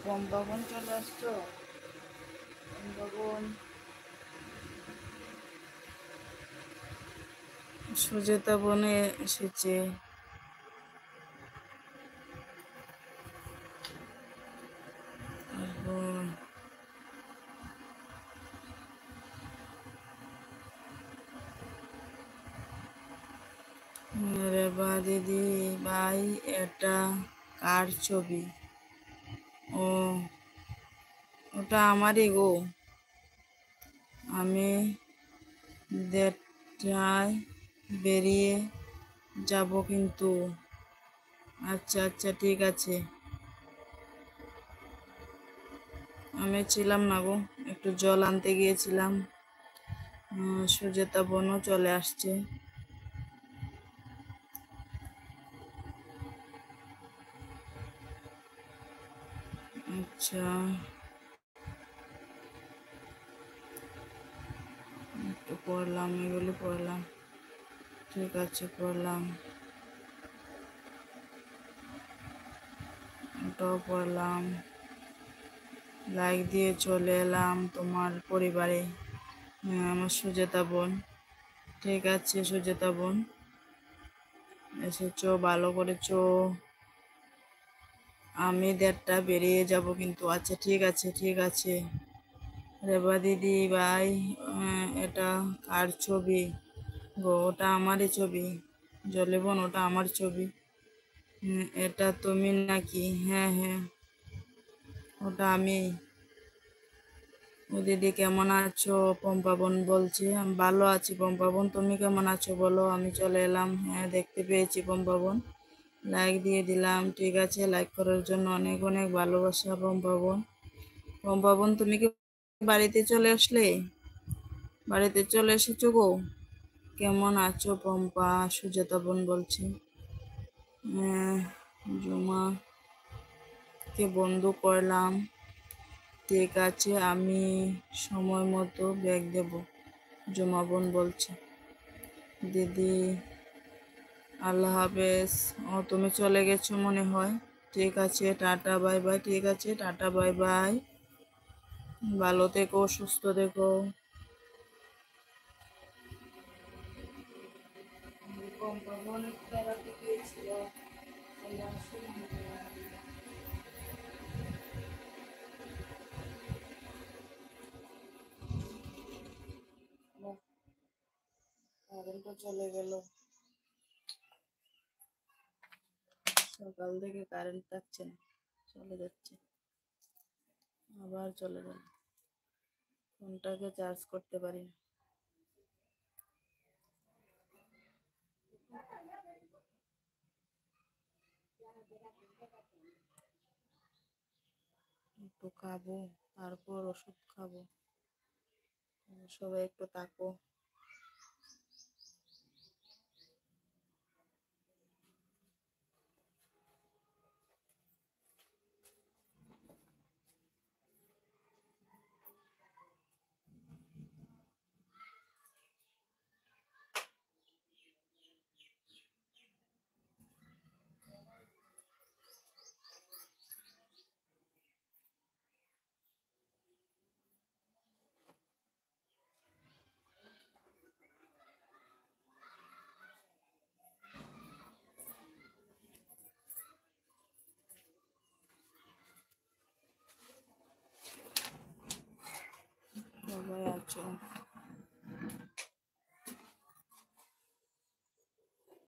বন চলে আসছো? বন সুজেতা বনে এসেছে। রেবা দিদি ভাই, এটা কার ছবি? ও, ওটা আমারই গো। আমি দেড়টায় বেরিয়ে যাব কিন্তু। আচ্ছা আচ্ছা, ঠিক আছে। আমি ছিলাম না গো, একটু জল আনতে গিয়েছিলাম। সুজেতা বোনও চলে আসছে। আচ্ছা, একটু পড়লাম, এগুলো পড়লাম। ঠিক আছে, পড়লাম। এটাও পড়লাম। লাইক দিয়ে চলে এলাম তোমার পরিবারে। আমার সুজেতা বোন। ঠিক আছে সুজেতা বোন, এসেছো, ভালো করেছো। আমি দেড়টা বেরিয়ে যাব কিন্তু। আচ্ছা ঠিক আছে, ঠিক আছে। রেবা দিদি ভাই, এটা কার ছবি গো? ওটা আমারই ছবি। জলে বোন, ওটা আমার ছবি। এটা তুমি নাকি? হ্যাঁ হ্যাঁ, ওটা আমি। ও দিদি কেমন আছো? পম্পা বোন বলছি। আমি ভালো আছি পম্পা বোন, তুমি কেমন আছো বলো? আমি চলে এলাম। হ্যাঁ, দেখতে পেয়েছি পম্পা বোন, লাইক দিয়ে দিলাম। ঠিক আছে, লাইক করার জন্য অনেক অনেক ভালোবাসা পম্পা বোন। পম্পা বোন, তুমি কি বাড়িতে চলে আসলে? বাড়িতে চলে এসেছো গো? কেমন আছো পম্পা? সুজাতা বোন বলছি। জুমাকে বন্ধু করলাম। ঠিক আছে, আমি সময় মতো ব্যাগ দেব। জুমা বোন বলছে। দিদি আল্লাহ হাফেজ। ও, তুমি চলে গেছো মনে হয়। ঠিক আছে, টাটা বাই বাই। ঠিক আছে, টাটা বাই বাই। ভালো থেকো, সুস্থ থেকো। কারেন্টও চলে গেল। সকাল থেকে কারেন্ট থাকছে না, চলে যাচ্ছে, আবার চলে গেল। ফোনটাকে চার্জ করতে পারি না। একটু খাবো, তারপর ওষুধ খাবো। সবাই একটু তাকো।